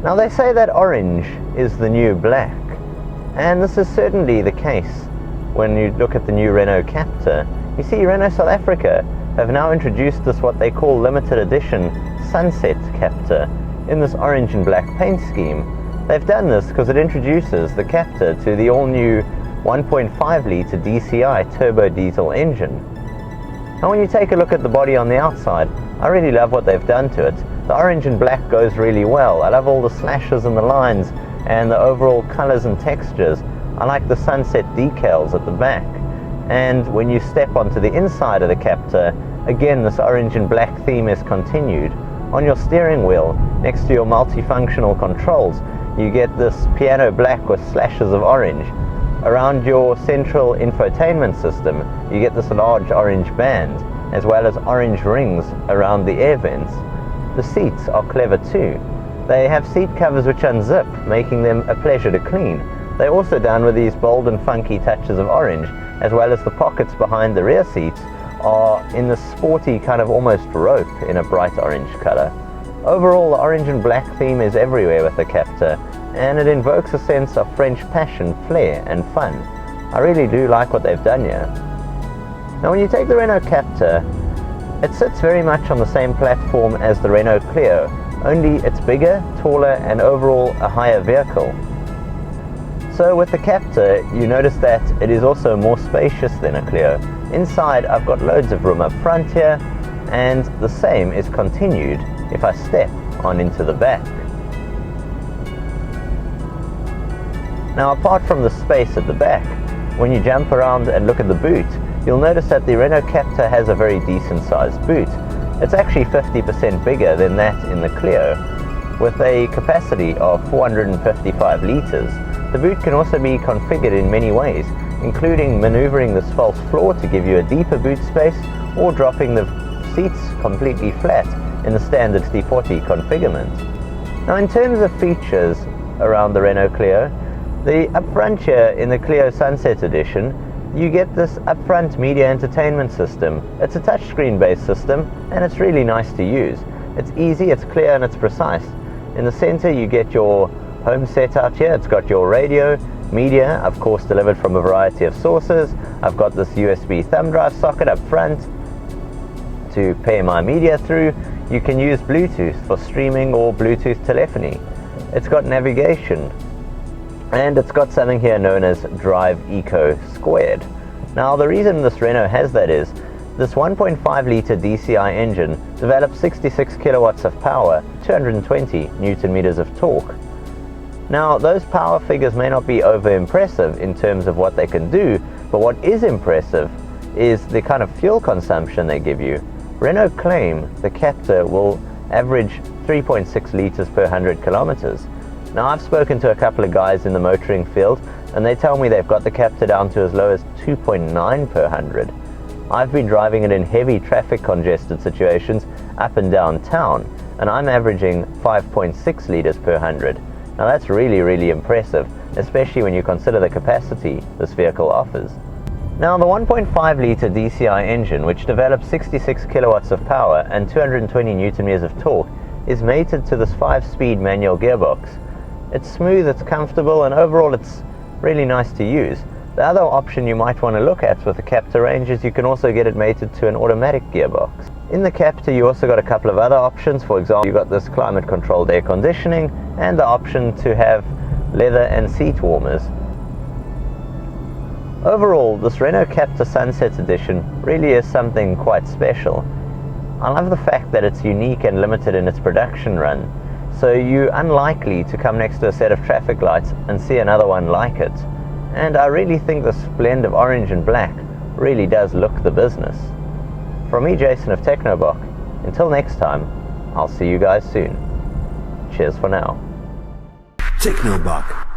Now they say that orange is the new black, and this is certainly the case when you look at the new Renault Captur. You see, Renault South Africa have now introduced this what they call limited edition Sunset Captur in this orange and black paint scheme. They've done this because it introduces the Captur to the all-new 1.5 litre DCI turbo diesel engine. Now when you take a look at the body on the outside, I really love what they've done to it. The orange and black goes really well. I love all the slashes and the lines and the overall colors and textures. I like the sunset decals at the back. And when you step onto the inside of the Captur, again this orange and black theme is continued. On your steering wheel, next to your multifunctional controls, you get this piano black with slashes of orange. Around your central infotainment system, you get this large orange band, as well as orange rings around the air vents. The seats are clever too. They have seat covers which unzip, making them a pleasure to clean. They're also done with these bold and funky touches of orange, as well as the pockets behind the rear seats are in the sporty kind of almost rope in a bright orange color. Overall, the orange and black theme is everywhere with the Captur, and it invokes a sense of French passion, flair and fun. I really do like what they've done here. Now when you take the Renault Captur, it sits very much on the same platform as the Renault Clio, only it's bigger, taller and overall a higher vehicle. So with the Captur, you notice that it is also more spacious than a Clio. Inside I've got loads of room up front here, and the same is continued if I step on into the back. Now apart from the space at the back, when you jump around and look at the boot, you'll notice that the Renault Captur has a very decent sized boot. It's actually 50% bigger than that in the Clio, with a capacity of 455 litres. The boot can also be configured in many ways, including maneuvering this false floor to give you a deeper boot space, or dropping the seats completely flat in the standard T40 configurement. Now in terms of features around the Renault Clio, the upfront here in the Clio Sunset Edition, you get this upfront media entertainment system. It's a touchscreen based system and it's really nice to use. It's easy, it's clear and it's precise. In the center you get your home set out here. It's got your radio, media, of course delivered from a variety of sources. I've got this USB thumb drive socket up front to pair my media through. You can use Bluetooth for streaming or Bluetooth telephony. It's got navigation, and it's got something here known as Drive Eco Squared. Now the reason this Renault has that is this 1.5 litre DCI engine develops 66 kilowatts of power, 220 newton meters of torque. Now those power figures may not be over impressive in terms of what they can do, but what is impressive is the kind of fuel consumption they give you. Renault claim the Captur will average 3.6 litres per 100 kilometers. Now I've spoken to a couple of guys in the motoring field and they tell me they've got the Captur down to as low as 2.9 per 100. I've been driving it in heavy traffic congested situations up and down town, and I'm averaging 5.6 litres per 100. Now that's really impressive, especially when you consider the capacity this vehicle offers. Now the 1.5 litre DCI engine, which develops 66 kilowatts of power and 220 newton meters of torque, is mated to this 5-speed manual gearbox. It's smooth, it's comfortable, and overall it's really nice to use. The other option you might want to look at with the Captur range is you can also get it mated to an automatic gearbox. In the Captur you also got a couple of other options. For example, you got this climate controlled air conditioning and the option to have leather and seat warmers. Overall, this Renault Captur Sunset Edition really is something quite special. I love the fact that it's unique and limited in its production run, so you're unlikely to come next to a set of traffic lights and see another one like it. And I really think this blend of orange and black really does look the business. From me, Jason of TechnoBok, until next time, I'll see you guys soon. Cheers for now. TechnoBok.